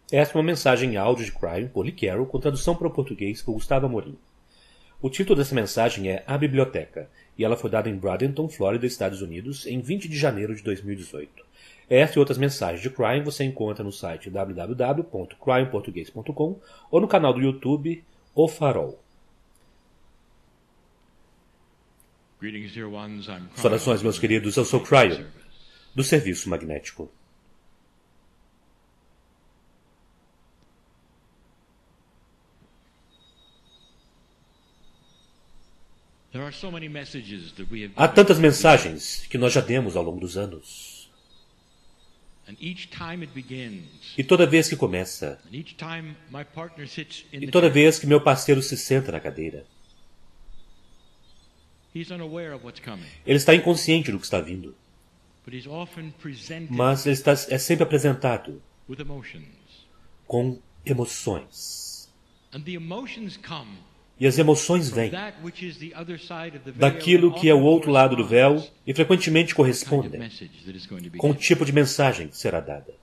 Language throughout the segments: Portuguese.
Esta é uma mensagem em áudio de Cryon por Lee Carroll com tradução para o português por Gustavo Amorim. O título dessa mensagem é A Biblioteca, e ela foi dada em Bradenton, Flórida, Estados Unidos, em 20 de janeiro de 2018. Esta e outras mensagens de Cryon você encontra no site www.cryonportugues.com ou no canal do YouTube O Farol. Saudações, meus queridos, eu sou Cryon, do Serviço Magnético. Há tantas mensagens que nós já demos ao longo dos anos. E toda vez que começa, e toda vez que meu parceiro se senta na cadeira, ele está inconsciente do que está vindo. Mas ele é sempre apresentado com emoções. E as emoções vêm daquilo que é o outro lado do véu e frequentemente correspondem com o tipo de mensagem que será dada.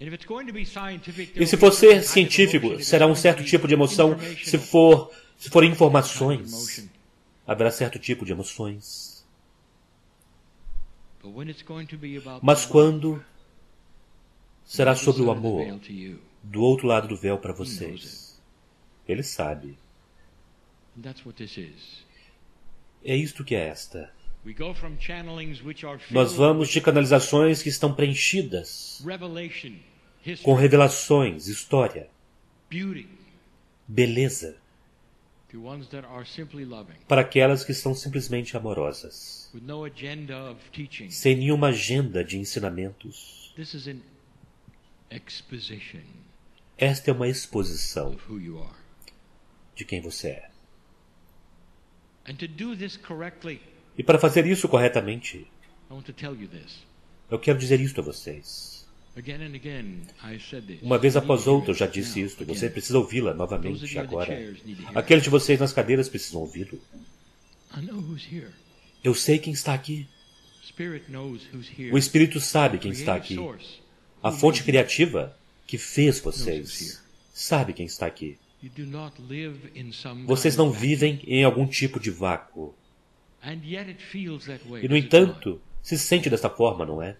E se for ser científico, será um certo tipo de emoção. Se forem informações, haverá certo tipo de emoções. Mas quando será sobre o amor do outro lado do véu para vocês, ele sabe. É isto que é esta. Nós vamos de canalizações que estão preenchidas com revelações, história, beleza, para aquelas que são simplesmente amorosas, sem nenhuma agenda de ensinamentos. Esta é uma exposição de quem você é. E para fazer isso corretamente, eu quero dizer isto a vocês. Uma vez após outra eu já disse isto. Você precisa ouvi-la novamente agora. Aqueles de vocês nas cadeiras precisam ouvi-lo. Eu sei quem está aqui. O Espírito sabe quem está aqui. A fonte criativa que fez vocês sabe quem está aqui. Vocês não vivem em algum tipo de vácuo. E, no entanto, se sente desta forma, não é?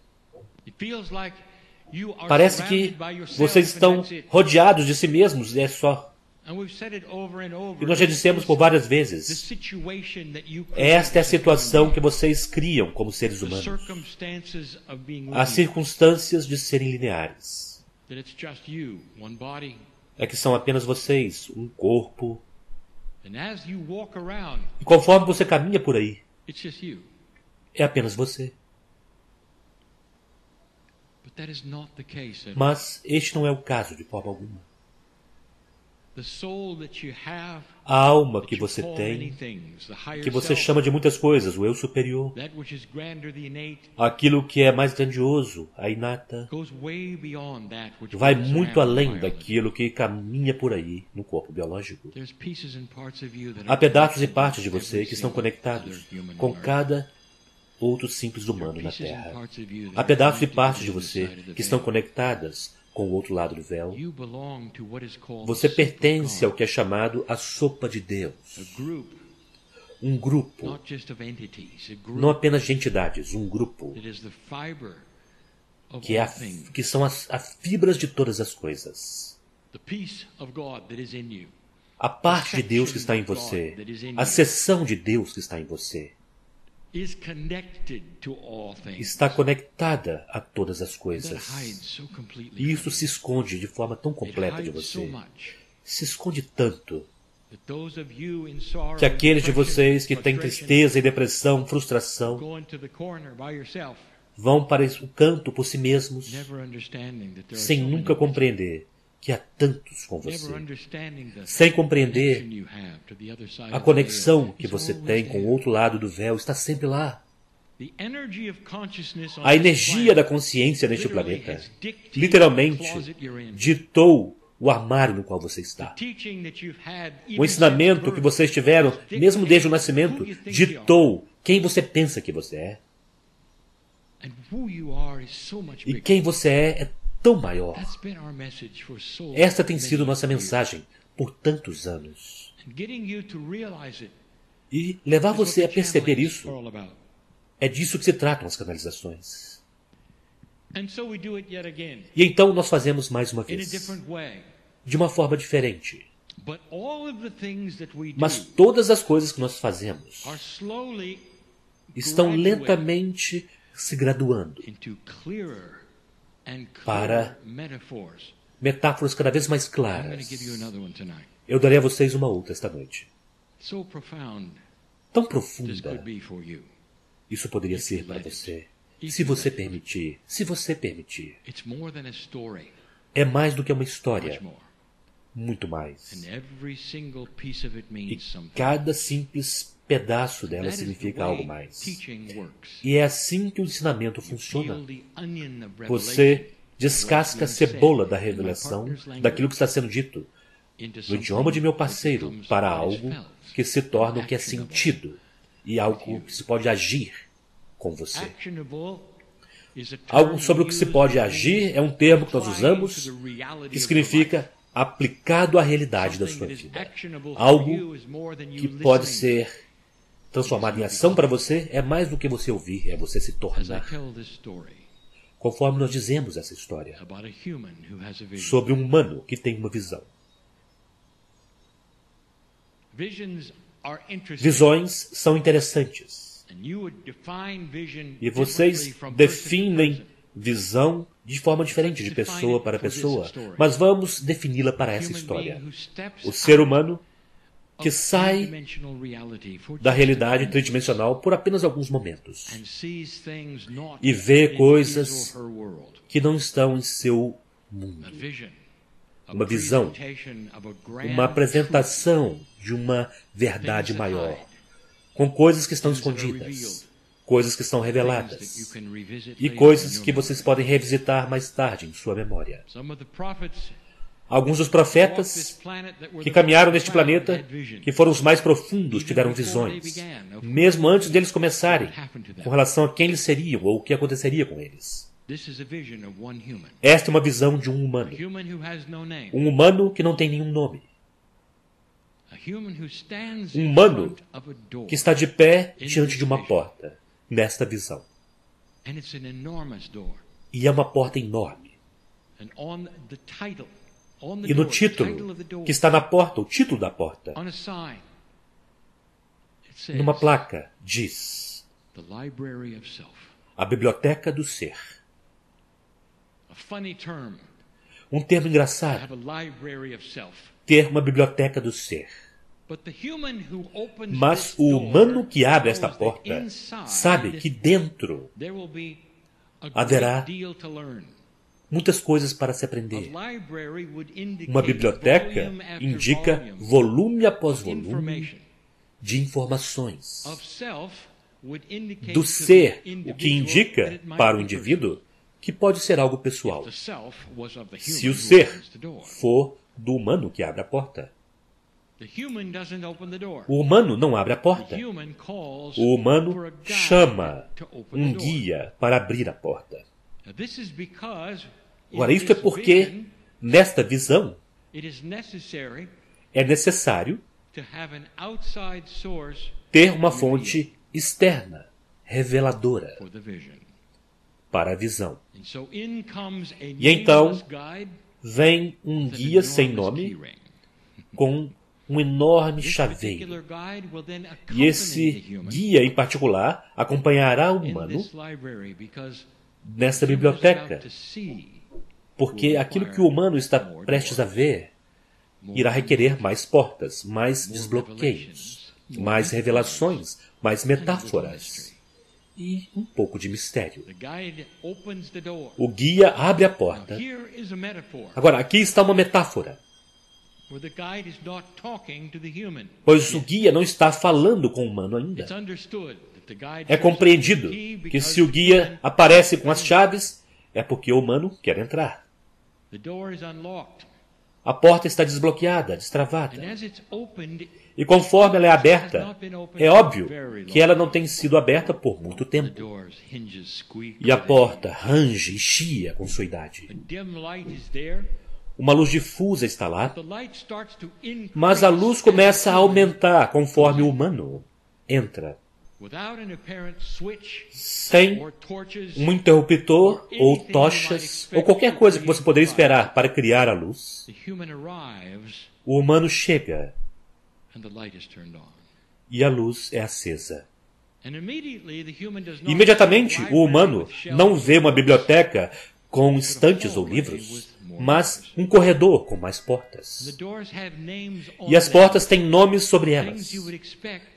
Parece que vocês estão rodeados de si mesmos e é só. E nós já dissemos por várias vezes, esta é a situação que vocês criam como seres humanos. As circunstâncias de serem lineares. É que são apenas vocês, um corpo. E conforme você caminha por aí, é apenas você. Mas este não é o caso de forma alguma. A alma que você tem, que você chama de muitas coisas, o eu superior, aquilo que é mais grandioso, a inata, vai muito além daquilo que caminha por aí no corpo biológico. Há pedaços e partes de você que estão conectados com cada outro simples humano na Terra. Há pedaços e partes de você que estão conectadas com o outro lado do véu. Você pertence ao que é chamado a sopa de Deus. Um grupo, não apenas de entidades, um grupo, que são as fibras de todas as coisas. A parte de Deus que está em você, a seção de Deus que está em você, está conectada a todas as coisas. E isso se esconde de forma tão completa de você. Se esconde tanto que aqueles de vocês que têm tristeza e depressão, frustração, vão para o canto por si mesmos, sem nunca compreender que há tantos com você, sem compreender a conexão que você tem com o outro lado do véu está sempre lá. A energia da consciência neste planeta literalmente ditou o armário no qual você está. O ensinamento que vocês tiveram, mesmo desde o nascimento, ditou quem você pensa que você é. E quem você é tão maior. Esta tem sido nossa mensagem por tantos anos. E levar você a perceber isso, é disso que se tratam as canalizações. E então nós fazemos mais uma vez, de uma forma diferente. Mas todas as coisas que nós fazemos estão lentamente se graduando para metáforas cada vez mais claras. Eu darei a vocês uma outra esta noite. Tão profunda isso poderia ser para você, se você permitir. Se você permitir. É mais do que uma história. Muito mais. E cada simples pedaço dela significa algo mais. E é assim que o ensinamento funciona. Você descasca a cebola da revelação, daquilo que está sendo dito, no idioma de meu parceiro, para algo que se torna o que é sentido e algo que se pode agir com você. Algo sobre o que se pode agir é um termo que nós usamos que significa aplicado à realidade da sua vida. Algo que pode ser transformado em ação para você é mais do que você ouvir, é você se tornar. Conforme nós dizemos essa história sobre um humano que tem uma visão. Visões são interessantes. E vocês definem visão de forma diferente de pessoa para pessoa, mas vamos defini-la para essa história. O ser humano que sai da realidade tridimensional por apenas alguns momentos e vê coisas que não estão em seu mundo. Uma visão, uma apresentação de uma verdade maior, com coisas que estão escondidas, coisas que estão reveladas e coisas que vocês podem revisitar mais tarde em sua memória. Alguns dos profetas que caminharam neste planeta, que foram os mais profundos, tiveram visões, mesmo antes deles começarem, com relação a quem eles seriam ou o que aconteceria com eles. Esta é uma visão de um humano. Um humano que não tem nenhum nome. Um humano que está de pé diante de uma porta, nesta visão. E é uma porta enorme. E no título que está na porta, o título da porta, numa placa, diz: A Biblioteca do Ser. Um termo engraçado. Ter uma biblioteca do ser. Mas o humano que abre esta porta sabe que dentro haverá muitas coisas para se aprender. Uma biblioteca indica volume após volume de informações. Do ser, o que indica para o indivíduo que pode ser algo pessoal. Se o ser for do humano que abre a porta. O humano não abre a porta. O humano chama um guia para abrir a porta. Agora, isso é porque, nesta visão, é necessário ter uma fonte externa, reveladora, para a visão. E então, vem um guia sem nome, com um enorme chaveiro. E esse guia, em particular, acompanhará o humano nesta biblioteca, porque aquilo que o humano está prestes a ver irá requerer mais portas, mais desbloqueios, mais revelações, mais metáforas e um pouco de mistério. O guia abre a porta. Agora, aqui está uma metáfora. Pois o guia não está falando com o humano ainda. É compreendido que se o guia aparece com as chaves, é porque o humano quer entrar. A porta está desbloqueada, destravada. E conforme ela é aberta, é óbvio que ela não tem sido aberta por muito tempo. E a porta range e chia com sua idade. Uma luz difusa está lá, mas a luz começa a aumentar conforme o humano entra. Sem um interruptor ou tochas ou qualquer coisa que você poderia esperar para criar a luz, o humano chega e a luz é acesa. Imediatamente, o humano não vê uma biblioteca com estantes ou livros, mas um corredor com mais portas. E as portas têm nomes sobre elas,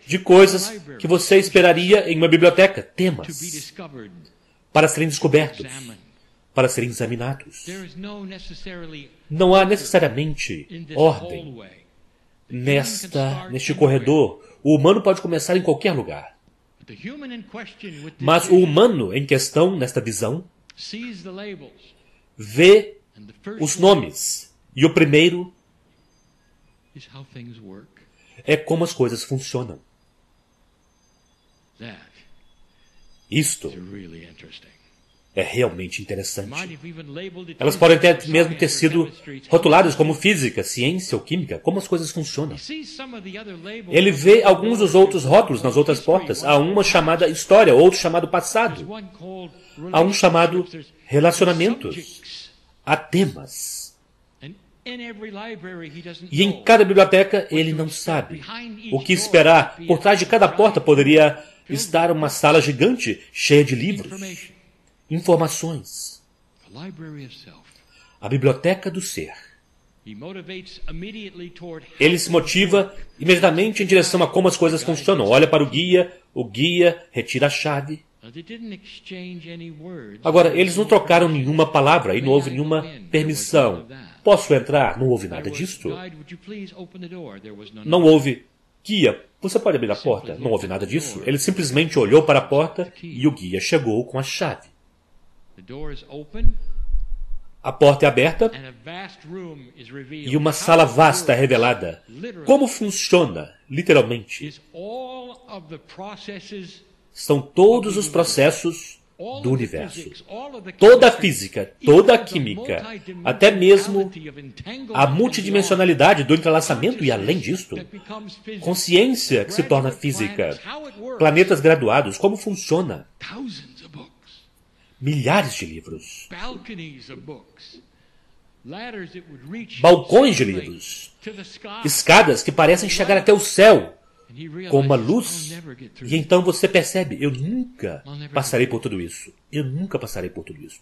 de coisas que você esperaria em uma biblioteca, temas, para serem descobertos, para serem examinados. Não há necessariamente ordem neste corredor. O humano pode começar em qualquer lugar. Mas o humano em questão, nesta visão, vê os nomes. E o primeiro é como as coisas funcionam. Isto é realmente interessante. Elas podem até mesmo ter sido rotuladas como física, ciência ou química, como as coisas funcionam. Ele vê alguns dos outros rótulos nas outras portas. Há uma chamada história, outro chamado passado. Há um chamado relacionamentos. Há temas. E em cada biblioteca ele não sabe o que esperar. Por trás de cada porta poderia estar uma sala gigante cheia de livros, informações. A biblioteca do ser. Ele se motiva imediatamente em direção a como as coisas funcionam. Olha para o guia retira a chave. Agora, eles não trocaram nenhuma palavra e não houve nenhuma permissão. Posso entrar? Não houve nada disso. Não houve guia. Você pode abrir a porta? Não houve nada disso. Ele simplesmente olhou para a porta e o guia chegou com a chave. A porta é aberta e uma sala vasta é revelada. Como funciona, literalmente? São todos os processos do universo. Toda a física, toda a química, até mesmo a multidimensionalidade do entrelaçamento e além disto, consciência que se torna física, planetas graduados, como funciona? Milhares de livros. Balcões de livros. Escadas que parecem chegar até o céu com uma luz. E então você percebe, eu nunca passarei por tudo isso. Eu nunca passarei por tudo isso.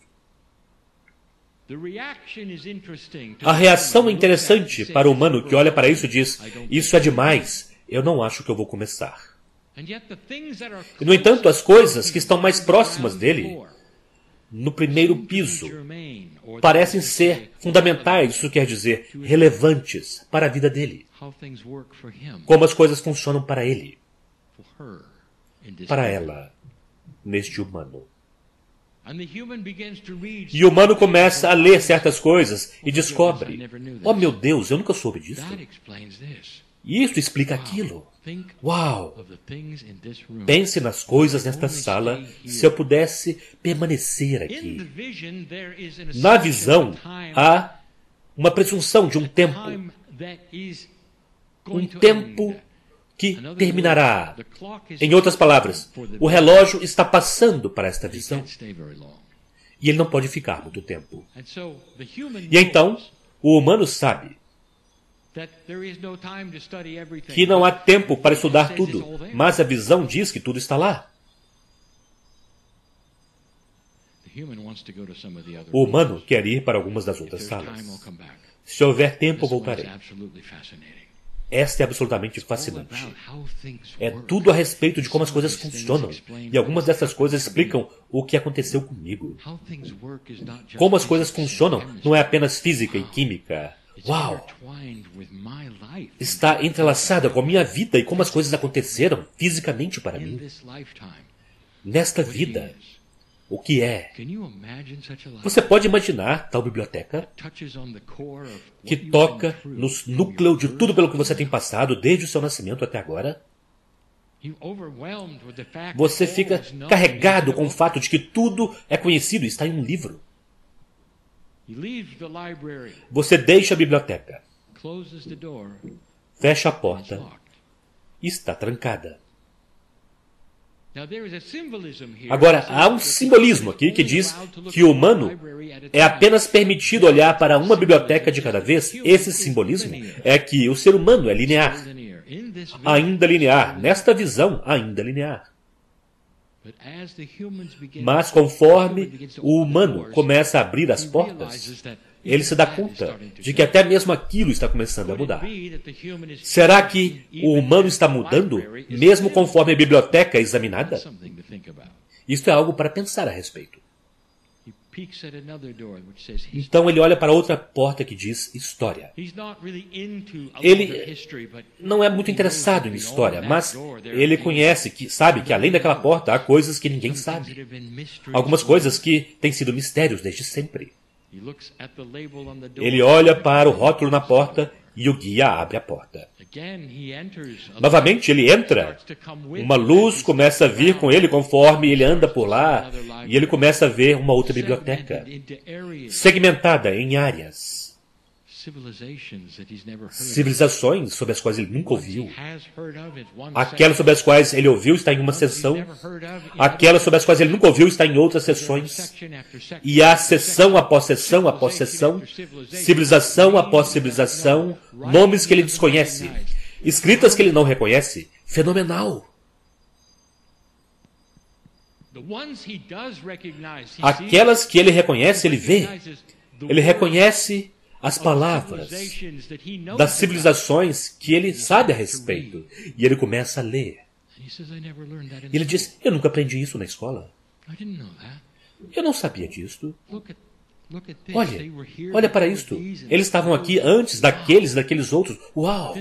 A reação é interessante para o humano que olha para isso e diz, isso é demais, eu não acho que eu vou começar. E, no entanto, as coisas que estão mais próximas dele, no primeiro piso, parecem ser fundamentais, isso quer dizer, relevantes para a vida dele. Como as coisas funcionam para ele, para ela, neste humano. E o humano começa a ler certas coisas e descobre, oh meu Deus, eu nunca soube disso. E isso explica aquilo. Uau! Pense nas coisas nesta sala, se eu pudesse permanecer aqui. Na visão, há uma presunção de um tempo que terminará. Em outras palavras, o relógio está passando para esta visão. E ele não pode ficar muito tempo. E então, o humano sabe que não há tempo para estudar tudo, mas a visão diz que tudo está lá. O humano quer ir para algumas das outras salas. Se houver tempo, voltarei. Esta é absolutamente fascinante. É tudo a respeito de como as coisas funcionam. E algumas dessas coisas explicam o que aconteceu comigo. Como as coisas funcionam não é apenas física e química. Uau! Está entrelaçada com a minha vida e como as coisas aconteceram fisicamente para mim. Nesta vida, o que é. Você pode imaginar tal biblioteca que toca no núcleo de tudo pelo que você tem passado desde o seu nascimento até agora? Você fica carregado com o fato de que tudo é conhecido e está em um livro. Você deixa a biblioteca, fecha a porta e está trancada. Agora, há um simbolismo aqui que diz que o humano é apenas permitido olhar para uma biblioteca de cada vez. Esse simbolismo é que o ser humano é linear. Ainda linear. Nesta visão, ainda linear. Mas conforme o humano começa a abrir as portas, ele se dá conta de que até mesmo aquilo está começando a mudar. Será que o humano está mudando, mesmo conforme a biblioteca é examinada? Isto é algo para pensar a respeito. Então ele olha para outra porta que diz história. Ele não é muito interessado em história, mas ele sabe que além daquela porta há coisas que ninguém sabe. Algumas coisas que têm sido mistérios desde sempre. Ele olha para o rótulo na porta e o guia abre a porta. Novamente ele entra. Uma luz começa a vir com ele conforme ele anda por lá e ele começa a ver uma outra biblioteca, segmentada em áreas. Civilizações sobre as quais ele nunca ouviu. Aquelas sobre as quais ele ouviu está em uma seção. Aquelas sobre as quais ele nunca ouviu está em outras seções. E há seção após seção após seção, civilização após civilização, nomes que ele desconhece, escritas que ele não reconhece. Fenomenal! Aquelas que ele reconhece, ele vê. Ele reconhece as palavras das civilizações que ele sabe a respeito. E ele começa a ler. E ele diz, eu nunca aprendi isso na escola. Eu não sabia disso. Olha para isto. Eles estavam aqui antes daqueles outros. Uau!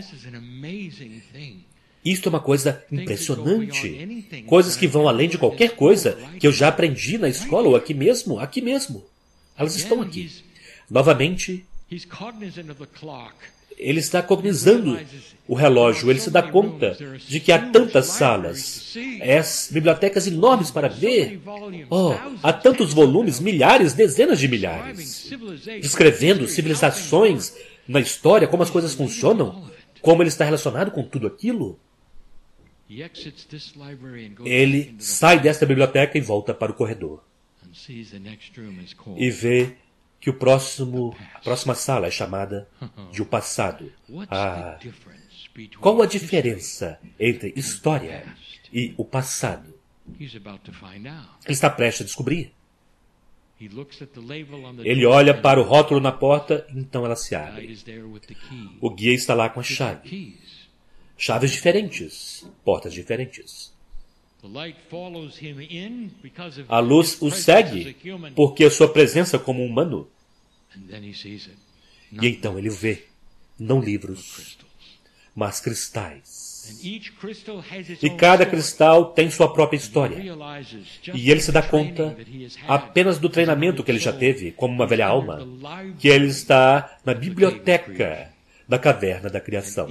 Isto é uma coisa impressionante. Coisas que vão além de qualquer coisa que eu já aprendi na escola ou aqui mesmo. Aqui mesmo. Elas estão aqui. Novamente, ele está cognizando o relógio. Ele se dá conta de que há tantas salas, bibliotecas enormes para ver. Há tantos volumes, milhares, dezenas de milhares, descrevendo civilizações na história, como as coisas funcionam, como ele está relacionado com tudo aquilo. Ele sai desta biblioteca e volta para o corredor. E vê que a próxima sala é chamada de o passado. Qual a diferença entre história e o passado? Ele está prestes a descobrir. Ele olha para o rótulo na porta, então ela se abre. O guia está lá com a chave. Chaves diferentes, portas diferentes. A luz o segue porque a sua presença como humano. E então ele vê, não livros, mas cristais. E cada cristal tem sua própria história. E ele se dá conta apenas do treinamento que ele já teve, como uma velha alma, que ele está na biblioteca da caverna da criação.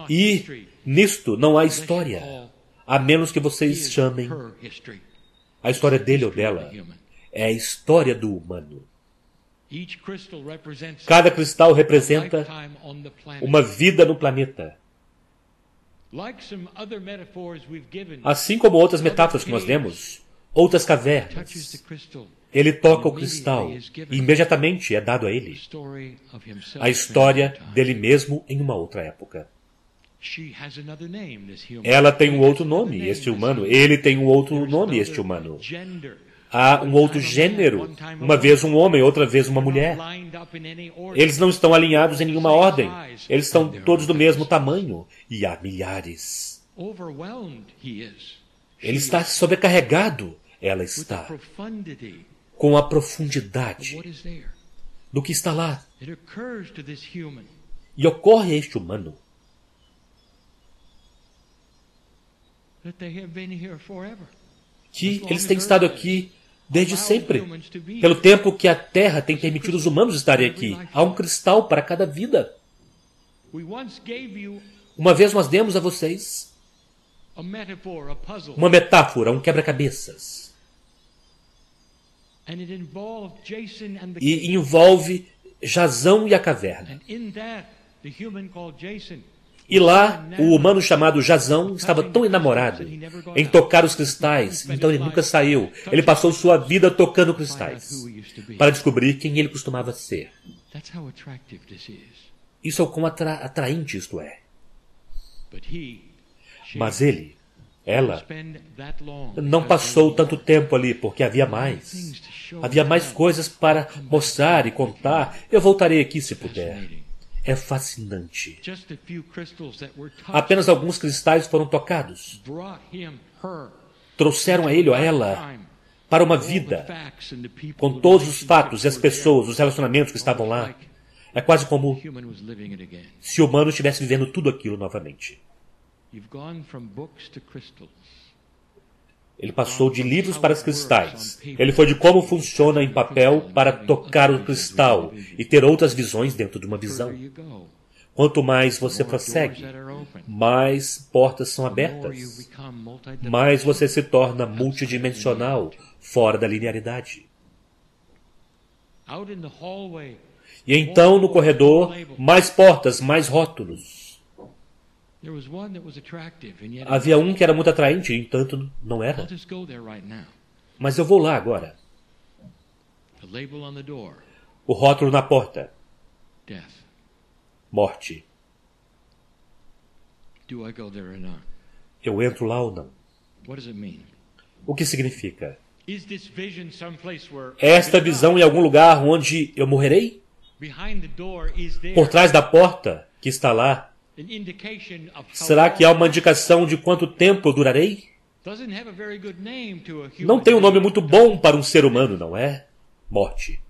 E nisto não há história. A menos que vocês chamem a história dele ou dela. É a história do humano. Cada cristal representa uma vida no planeta. Assim como outras metáforas que nós demos, outras cavernas. Ele toca o cristal e imediatamente é dado a ele a história dele mesmo em uma outra época. Ela tem um outro nome, este humano. Ele tem um outro nome, este humano. Há um outro gênero. Uma vez um homem, outra vez uma mulher. Eles não estão alinhados em nenhuma ordem. Eles estão todos do mesmo tamanho. E há milhares. Ele está sobrecarregado. Ela está com a profundidade do que está lá. E ocorre a este humano que eles têm estado aqui desde sempre, pelo tempo que a Terra tem permitido os humanos estarem aqui. Há um cristal para cada vida. Uma vez nós demos a vocês uma metáfora, um quebra-cabeças. E envolve Jazão e a caverna. E lá, o humano chamado Jazão estava tão enamorado em tocar os cristais, então ele nunca saiu. Ele passou sua vida tocando cristais, para descobrir quem ele costumava ser. Isso é o quão atraente isto é. Mas ela, não passou tanto tempo ali, porque havia mais. Havia mais coisas para mostrar e contar. Eu voltarei aqui se puder. É fascinante. Apenas alguns cristais foram tocados. Trouxeram a ele ou a ela para uma vida, com todos os fatos e as pessoas, os relacionamentos que estavam lá. É quase como se o humano estivesse vivendo tudo aquilo novamente. Ele passou de livros para os cristais. Ele foi de como funciona em papel para tocar o cristal e ter outras visões dentro de uma visão. Quanto mais você prossegue, mais portas são abertas, mais você se torna multidimensional, fora da linearidade. E então, no corredor, mais portas, mais rótulos. Havia um que era muito atraente, e entanto não era. Mas eu vou lá agora. O rótulo na porta. Morte. Eu entro lá ou não? O que significa? É esta visão em algum lugar onde eu morrerei? Por trás da porta que está lá, será que há uma indicação de quanto tempo eu durarei? Não tem um nome muito bom para um ser humano, não é? Morte.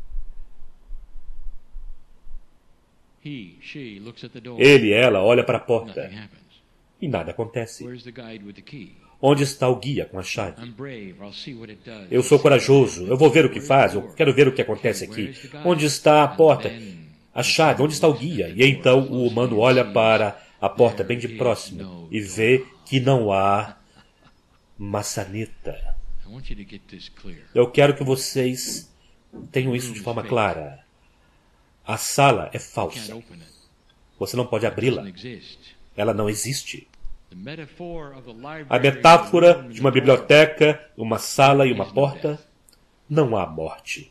Ele, ela, olha para a porta e nada acontece. Onde está o guia com a chave? Eu sou corajoso, eu vou ver o que faz, eu quero ver o que acontece aqui. Onde está a porta? A chave, onde está o guia? E então o humano olha para a porta bem de próximo e vê que não há maçaneta. Eu quero que vocês tenham isso de forma clara. A sala é falsa. Você não pode abri-la. Ela não existe. A metáfora de uma biblioteca, uma sala e uma porta, não há morte.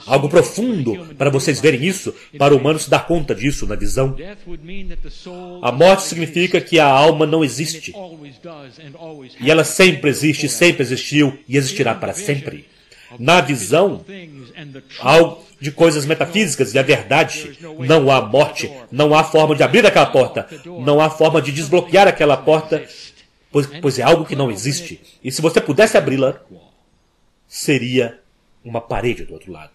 Algo profundo para vocês verem isso, para o humano se dar conta disso na visão. A morte significa que a alma não existe. E ela sempre existe, sempre existiu e existirá para sempre. Na visão, algo de coisas metafísicas e a verdade, não há morte, não há forma de abrir aquela porta, não há forma de desbloquear aquela porta, pois é algo que não existe. E se você pudesse abri-la, seria uma parede do outro lado.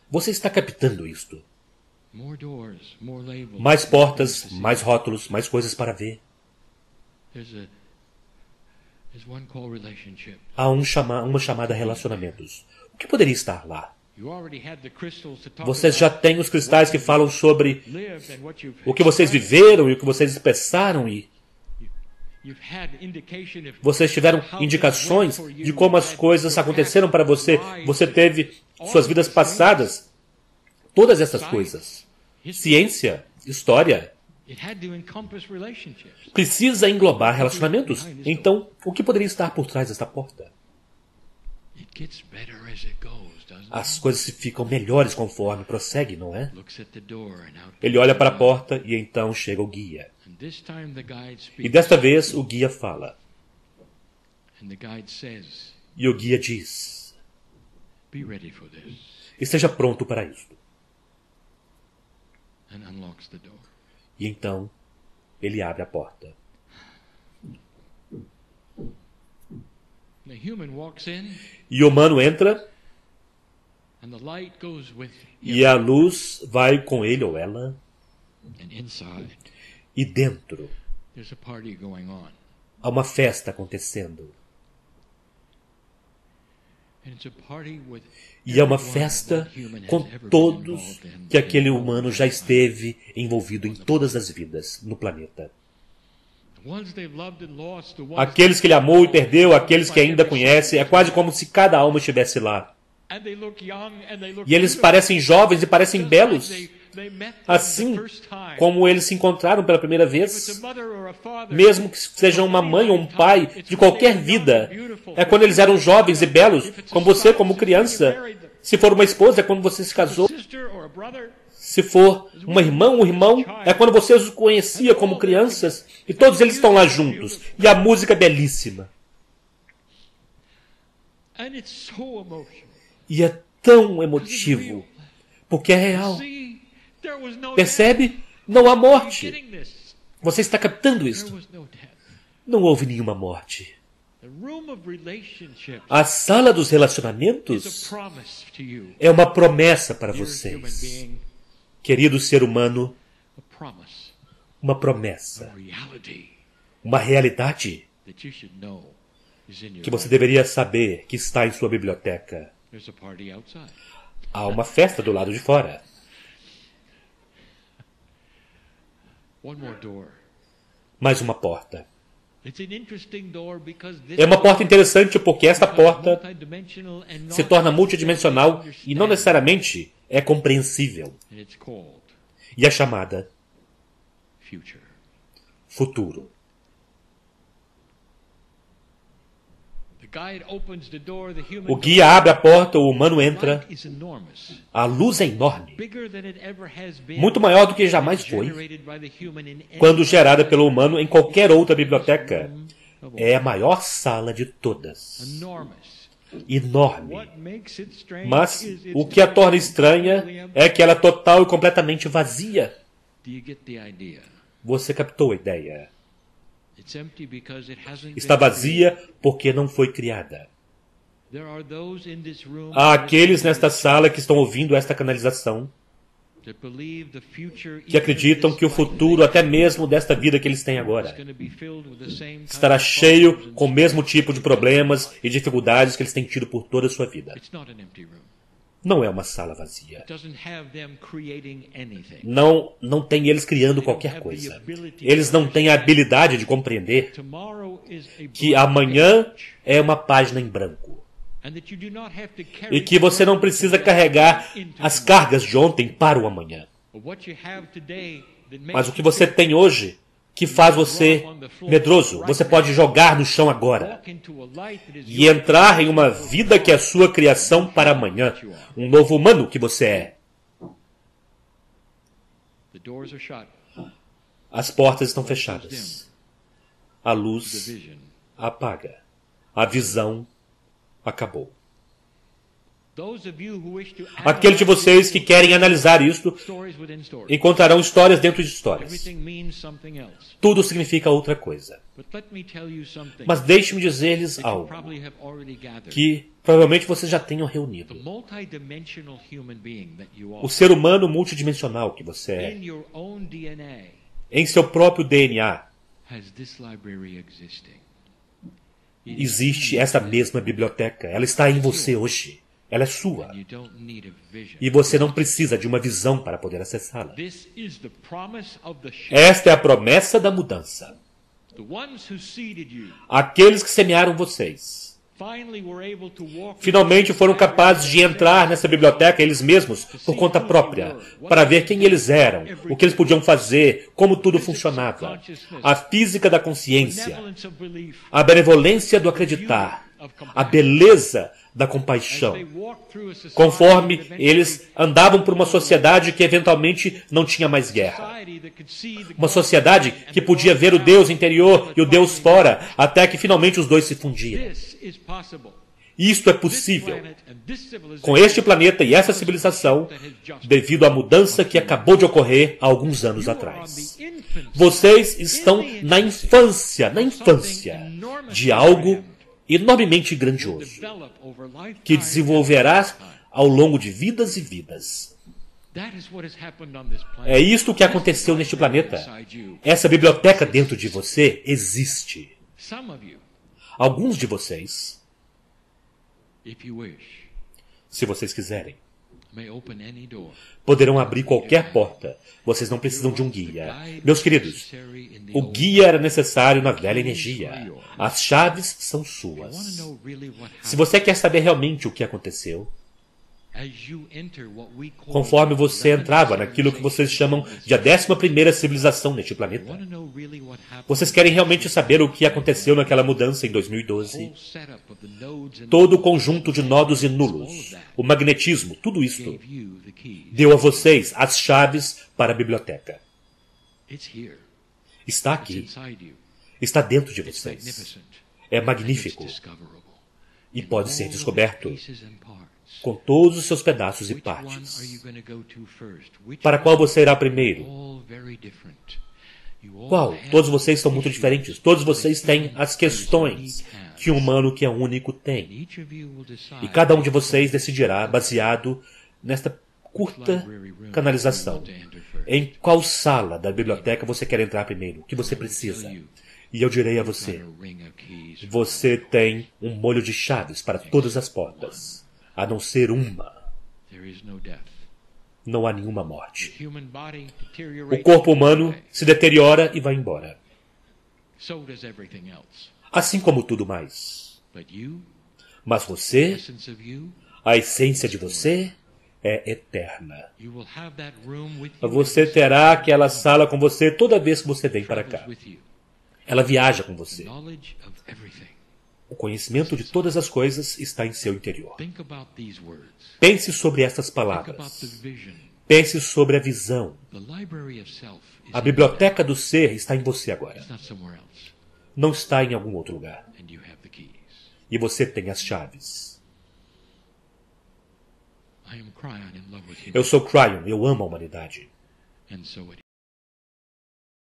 Você está captando isto? Mais portas, mais rótulos, mais coisas para ver. Há uma chamada relacionamentos. O que poderia estar lá? Vocês já têm os cristais que falam sobre o que vocês viveram e o que vocês expressaram e vocês tiveram indicações de como as coisas aconteceram para você. Você teve suas vidas passadas. Todas essas coisas. Ciência, história. Precisa englobar relacionamentos. Então, o que poderia estar por trás desta porta? As coisas ficam melhores conforme prossegue, não é? Ele olha para a porta e então chega o guia. E desta vez o guia fala. E o guia diz: esteja pronto para isso. E então ele abre a porta. E o humano entra. E a luz vai com ele ou ela. E dentro Há uma festa acontecendo. E é uma festa com todos que aquele humano já esteve envolvido em todas as vidas no planeta. Aqueles que ele amou e perdeu, aqueles que ainda conhece, é quase como se cada alma estivesse lá. E eles parecem jovens e parecem belos, assim como eles se encontraram pela primeira vez. Mesmo que sejam uma mãe ou um pai de qualquer vida, é quando eles eram jovens e belos, como você, como criança. Se for uma esposa, é quando você se casou. Se for uma irmã, um irmão, é quando você os conhecia como crianças. E todos eles estão lá juntos. E a música é belíssima. E é tão emotivo, porque é real. Percebe? Não há morte. Você está captando isso? Não houve nenhuma morte. A sala dos relacionamentos é uma promessa para vocês. Querido ser humano, uma promessa, uma realidade que você deveria saber que está em sua biblioteca. Há uma festa do lado de fora. Mais uma porta. É uma porta interessante porque esta porta se torna multidimensional e não necessariamente é compreensível. E é chamada futuro. O guia abre a porta, o humano entra. A luz é enorme. Muito maior do que jamais foi. Quando gerada pelo humano em qualquer outra biblioteca. É a maior sala de todas. Enorme. Mas o que a torna estranha é que ela é total e completamente vazia. Você captou a ideia? Está vazia porque não foi criada. Há aqueles nesta sala que estão ouvindo esta canalização, que acreditam que o futuro, até mesmo desta vida que eles têm agora, estará cheio com o mesmo tipo de problemas e dificuldades que eles têm tido por toda a sua vida. Não é uma sala vazia. Não tem eles criando qualquer coisa. Eles não têm a habilidade de compreender que amanhã é uma página em branco. E que você não precisa carregar as cargas de ontem para o amanhã. Mas o que você tem hoje, que faz você medroso, você pode jogar no chão agora e entrar em uma vida que é sua criação para amanhã, um novo humano que você é. As portas estão fechadas. A luz apaga. A visão acabou. Aqueles de vocês que querem analisar isto encontrarão histórias dentro de histórias. Tudo significa outra coisa. Mas deixe-me dizer-lhes algo que provavelmente vocês já tenham reunido. O ser humano multidimensional que você é, em seu próprio DNA, existe essa mesma biblioteca. Ela está em você hoje. Ela é sua. E você não precisa de uma visão para poder acessá-la. Esta é a promessa da mudança. Aqueles que semearam vocês finalmente foram capazes de entrar nessa biblioteca eles mesmos, por conta própria, para ver quem eles eram, o que eles podiam fazer, como tudo funcionava. A física da consciência, a benevolência do acreditar, a beleza da compaixão. Conforme eles andavam por uma sociedade que eventualmente não tinha mais guerra. Uma sociedade que podia ver o Deus interior e o Deus fora, até que finalmente os dois se fundiram. Isto é possível com este planeta e essa civilização devido à mudança que acabou de ocorrer há alguns anos atrás. Vocês estão na infância de algo enormemente grandioso, que desenvolverá ao longo de vidas e vidas. É isto que aconteceu neste planeta. Essa biblioteca dentro de você existe. Alguns de vocês, se vocês quiserem, poderão abrir qualquer porta. Vocês não precisam de um guia. Meus queridos, o guia era necessário na velha energia. As chaves são suas. Se você quer saber realmente o que aconteceu, conforme você entrava naquilo que vocês chamam de a 11ª civilização neste planeta, vocês querem realmente saber o que aconteceu naquela mudança em 2012? Todo o conjunto de nodos e nulos, o magnetismo, tudo isto, deu a vocês as chaves para a biblioteca. Está aqui. Está dentro de vocês. É magnífico. E pode ser descoberto com todos os seus pedaços e partes. Para qual você irá primeiro? Qual? Todos vocês são muito diferentes. Todos vocês têm as questões que um humano que é único tem. E cada um de vocês decidirá, baseado nesta curta canalização, em qual sala da biblioteca você quer entrar primeiro, o que você precisa. E eu direi a você, você tem um molho de chaves para todas as portas, a não ser uma. Não há nenhuma morte. O corpo humano se deteriora e vai embora. Assim como tudo mais. Mas você, a essência de você, é eterna. Você terá aquela sala com você toda vez que você vem para cá. Ela viaja com você. O conhecimento de todas as coisas está em seu interior. Pense sobre estas palavras. Pense sobre a visão. A biblioteca do ser está em você agora. Não está em algum outro lugar. E você tem as chaves. Eu sou Cryon, eu amo a humanidade.